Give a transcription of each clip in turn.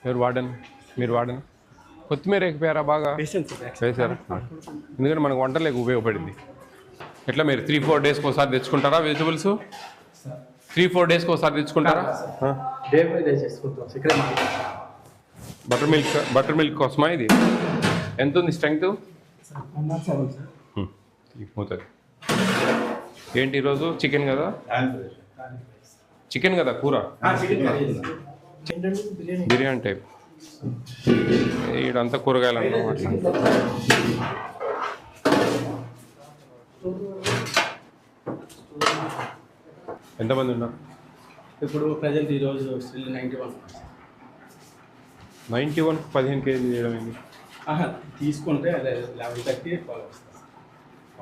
మీరు వాడని కొత్తిమీర ఎక్కిపోయారా బాగా వేసారా? ఎందుకంటే మనకు వంటలకు ఉపయోగపడింది. ఎట్లా మీరు 3-4 డేస్కి ఒకసారి తెచ్చుకుంటారా వెజిటబుల్స్? 3-4 డేస్కి ఒకసారి తెచ్చుకుంటారా? బటర్ మిల్క్ కోసమా ఇది? ఎంత ఉంది స్ట్రెంగ్త్? పోతుంది. ఏంటి ఈరోజు చికెన్ కదా? చికెన్ కదా కూర? బిర్యానీ టైప్. ఈడంతా కూరగాయలు అన్నమాట. ఎంతమంది ఉన్నారు ఇప్పుడు ప్రజెంట్ ఈరోజు 91 15 కేజీ చేయడం ఏంటి? తీసుకుంటే అదే 11:30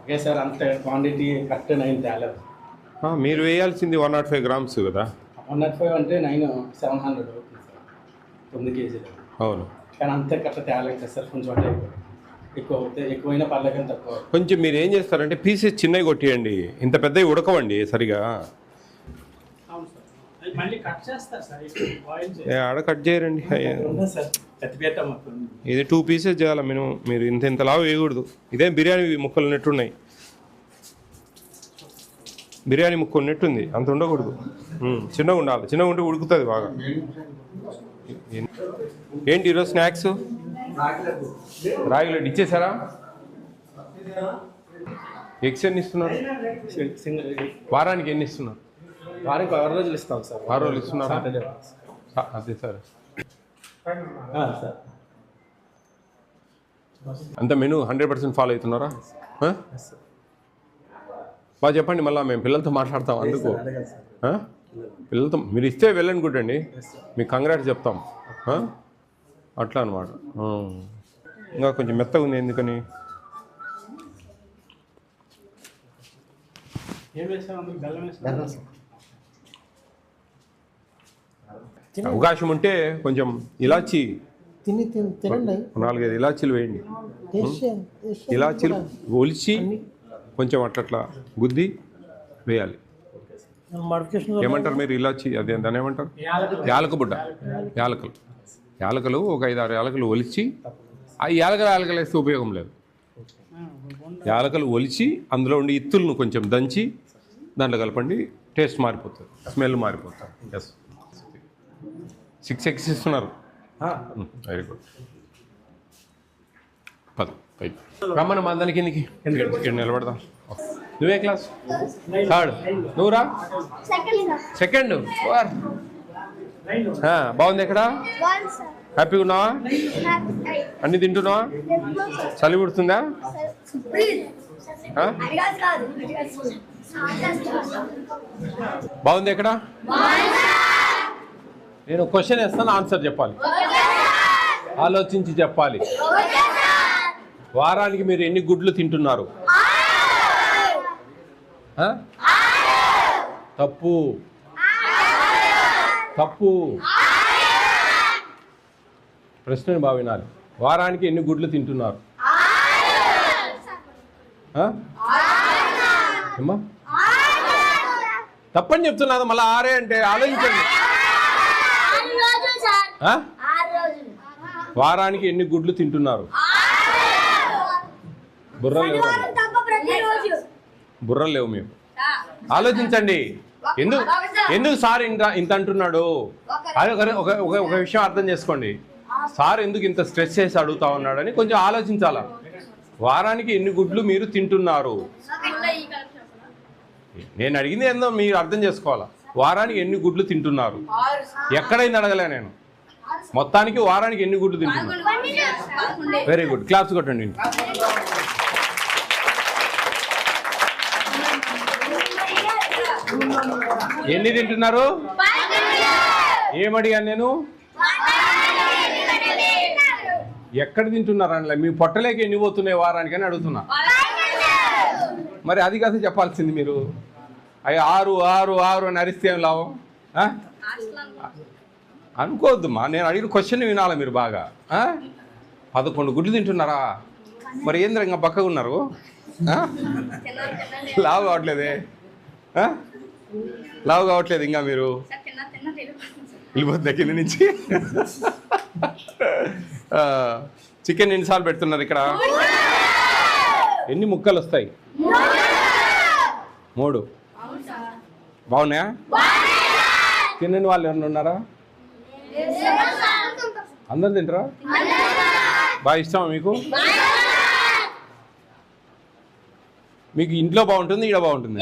ఒకేసారి అంత క్వాంటిటీ కరెక్ట్ 9 తేలేదు. మీరు వేయాల్సింది 105 గ్రామ్స్ కదా? 105 అంటే 700 అవుతుంది సార్ 9 కేజీలు. అవును, కానీ అంతే కరెక్ట్ తేలేదు సార్. కొంచెం అంటే ఎక్కువ అవుతే ఎక్కువైనా పర్లేక తక్కువ. కొంచెం మీరు ఏం చేస్తారంటే పీసెస్ చిన్నవి కొట్టియండి, ఇంత పెద్దవి ఉడకవండి సరిగా. ఆడ కట్ చేయరండి. ఇది 2 పీసెస్ చేయాలి మినిమం. మీరు ఇంత లావు వేయకూడదు. ఇదేం బిర్యానీ ముక్కలు ఉన్నట్టున్నాయి. బిర్యానీ ముక్క ఉన్నట్టుంది, అంత ఉండకూడదు. చిన్నగా ఉండాలి. చిన్నగా ఉంటే ఉడుకుతుంది బాగా. ఏంటి ఈరోజు స్నాక్స్? రాగి లడ్డు ఇచ్చేసారా? ఎగ్స్ ఎన్ని ఇస్తున్నారు? వారానికి ఎన్ని ఇస్తున్నారు? వారానికి 6 రోజులు ఇస్తాం సార్. 6 రోజులు ఇస్తున్నారా? అదే సార్. అంత మెనూ 100% ఫాలో అవుతున్నారా? బాగా చెప్పండి. మళ్ళీ మేము పిల్లలతో మాట్లాడతాం. అందుకు పిల్లలతో మీరు ఇస్తే వెళ్ళండి గుడ్ అండి, మీకు కంగ్రాట్స్ చెప్తాం. అట్లా అనమాట. ఇంకా కొంచెం మెత్తగా ఉంది. ఎందుకని? అవకాశం ఉంటే కొంచెం ఇలాచి 4-5 ఇలాచీలు వేయండి. ఇలాచీలు ఒలిచి కొంచెం అట్లా గుద్ది వేయాలి. ఏమంటారు మీరు? ఇలాచి అదే దాన్ని ఏమంటారు? యాలక బుడ్డ. యాలకలు ఒక 5-6 యాలకలు ఒలిచి, ఆ యాలకలు వేస్తే ఉపయోగం లేదు. యాలకలు ఒలిచి అందులో ఉండి ఇత్తులను కొంచెం దంచి దాంట్లో కలపండి. టేస్ట్ మారిపోతుంది, స్మెల్ మారిపోతుంది. ఎస్, 6 eggs ఇస్తున్నారు. Very good. రమ్మను మా దానికి ఇక్కడ నిలబడదాం. నువ్వే క్లాస్? 3rd. నువ్వురా? 2nd. బాగుంది. ఎక్కడ? హ్యాపీగా ఉన్నావా? అన్ని తింటున్నావా? చలి పుడుతుందా? బాగుంది. ఎక్కడ? నేను క్వశ్చన్ వేస్తాను, ఆన్సర్ చెప్పాలి. ఆలోచించి చెప్పాలి. వారానికి మీరు ఎన్ని గుడ్లు తింటున్నారు? తప్పు. ప్రశ్నను బాగా వినాలి. వారానికి ఎన్ని గుడ్లు తింటున్నారు? ఏమ్మా తప్పని చెప్తున్నా. మళ్ళీ 6 అంటే ఆలోచించండి. వారానికి ఎన్ని గుడ్లు తింటున్నారు? బుర్రలు లేవు మేము. ఆలోచించండి. ఎందుకు సార్ ఇంత అంటున్నాడు? ఒక విషయం అర్థం చేసుకోండి. సార్ ఎందుకు ఇంత స్ట్రెస్ చేసి అడుగుతా ఉన్నాడని కొంచెం ఆలోచించాలా. వారానికి ఎన్ని గుడ్లు మీరు తింటున్నారు? నేను అడిగింది ఏందో మీరు అర్థం చేసుకోవాలా. వారానికి ఎన్ని గుడ్లు తింటున్నారు? ఎక్కడైంది అడగలే నేను. మొత్తానికి వారానికి ఎన్ని గుడ్లు తింటున్నారు? Very good. క్లాప్స్ కొట్టండి. ఎన్ని తింటున్నారు? ఏమడిగాను నేను? ఎక్కడ తింటున్నారు అనలే. మీ పొట్టలేక ఎన్ని పోతున్నాయి వారానికి అని అడుగుతున్నా. మరి అది కాదు చెప్పాల్సింది మీరు. అవి 6 అని అరిస్తే ఏం లాభం? అనుకోవద్దమ్మా. నేను అడిగిన క్వశ్చన్ వినాలి మీరు బాగా. 11 గుడ్లు తింటున్నారా? మరి ఏంద్ర ఇంకా బక్కగా ఉన్నారు? లావు కావట్లేదే? లావు కావట్లేదు ఇంకా మీరు? వెళ్ళిపోతుంది కింద నుంచి. చికెన్ ఎన్నిసార్లు పెడుతున్నారు ఇక్కడ? ఎన్ని ముక్కలు వస్తాయి? 3. బాగున్నాయా? తినని వాళ్ళు ఎవరైనా ఉన్నారా? అందరు తింటారా? బాగా ఇష్టమా మీకు? మీకు ఇంట్లో బాగుంటుంది, ఇక్కడ బాగుంటుంది?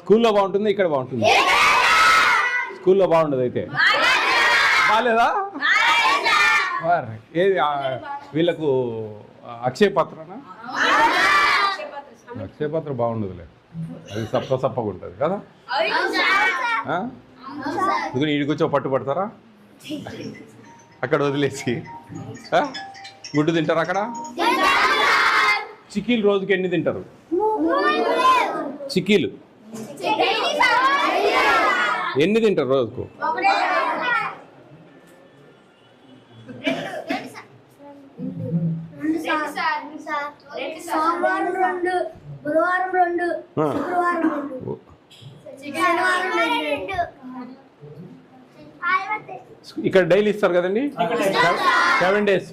స్కూల్లో బాగుంటుంది, ఇక్కడ బాగుంటుంది? స్కూల్లో బాగుండదు అయితే బాగాలేదా? ఏది వీళ్ళకు అక్షయ పాత్రనా? అక్షయ పాత్ర బాగుండదులే, అది సప్పగా ఉంటుంది కదా. ఎందుకు ఈడికి వచ్చి పట్టుబడతారా అక్కడ వదిలేసి? గుడ్డు తింటారా అక్కడ? చిక్కీలు రోజుకి ఎన్ని తింటారు? చిక్కీలు ఎన్ని తింటారు రోజుకు? ఇక్కడ డైలీ ఇస్తారు కదండి, 7 days.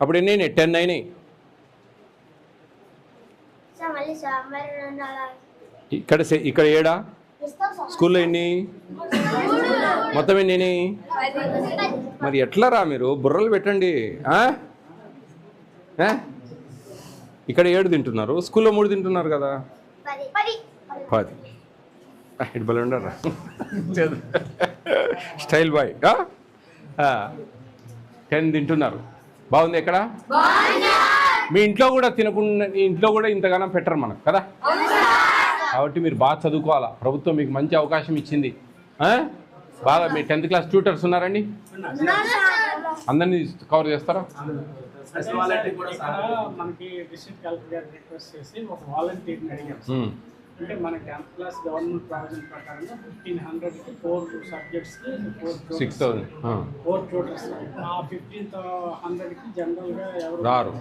అప్పుడు ఎన్ని అయినాయి? 10 అయినాయి. ఇక్కడ 7 స్కూల్లో ఎన్ని? మొత్తం ఎన్ని? మరి ఎట్లా రా మీరు? బుర్రలు పెట్టండి. ఇక్కడ 7 తింటున్నారు, స్కూల్లో 3 తింటున్నారు కదా. 10 ఇటు బలి ఉండరా స్టైల్ బాయ్. 10 తింటున్నారు. బాగుంది. ఎక్కడ మీ ఇంట్లో కూడా తినకుండా, ఇంట్లో కూడా ఇంతగానం పెట్టరు మనకు కదా. కాబట్టి మీరు బాగా చదువుకోవాలా. ప్రభుత్వం మీకు మంచి అవకాశం ఇచ్చింది. బాగా మీ 10th class ట్యూటర్స్ ఉన్నారండి? అందరినీ కవర్ చేస్తారా? మనకి డిస్ట్రిక్ట్ కలెక్టర్ గారు రిక్వెస్ట్ చేసి ఒక వాలంటీర్ని అడిగాం. అంటే మన 10th class గవర్నమెంట్ ప్రావిజన్ ప్రకారంగా 1500కి 4 సబ్జెక్ట్స్కి 6,000 4 ట్యూటర్స్. ఆ 1500కి జనరల్గా ఎవరు రారు.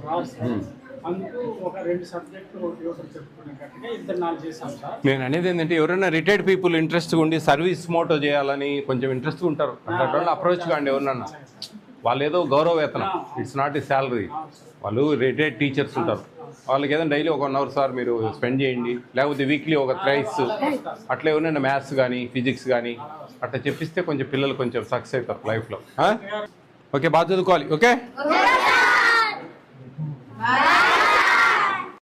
అందుకు ఒక 2 సబ్జెక్టులు ట్యూటర్ చెప్పుకునేటట్టుగా 2-4 చేశాం సార్. నేను అనేది ఏంటంటే ఎవరైనా రిటైర్డ్ పీపుల్ ఇంట్రెస్ట్గా ఉండి సర్వీస్ మోటో చేయాలని కొంచెం ఇంట్రెస్ట్గా ఉంటారు, అట్లా అప్రోచ్ కాండి ఎవరన్నా. వాళ్ళు ఏదో గౌరవ వేతనం, ఇట్స్ నాట్ ఏ శాలరీ. వాళ్ళు రిటైర్డ్ టీచర్స్ ఉంటారు, వాళ్ళకి ఏదైనా డైలీ ఒక 1 hour సార్ మీరు స్పెండ్ చేయండి, లేకపోతే వీక్లీ ఒక 3 అట్లా ఏమైనా మ్యాథ్స్ కానీ ఫిజిక్స్ కానీ అట్లా చెప్పిస్తే కొంచెం పిల్లలు కొంచెం సక్సెస్ అవుతారు లైఫ్లో. ఓకే, బాగా చదువుకోవాలి. ఓకే.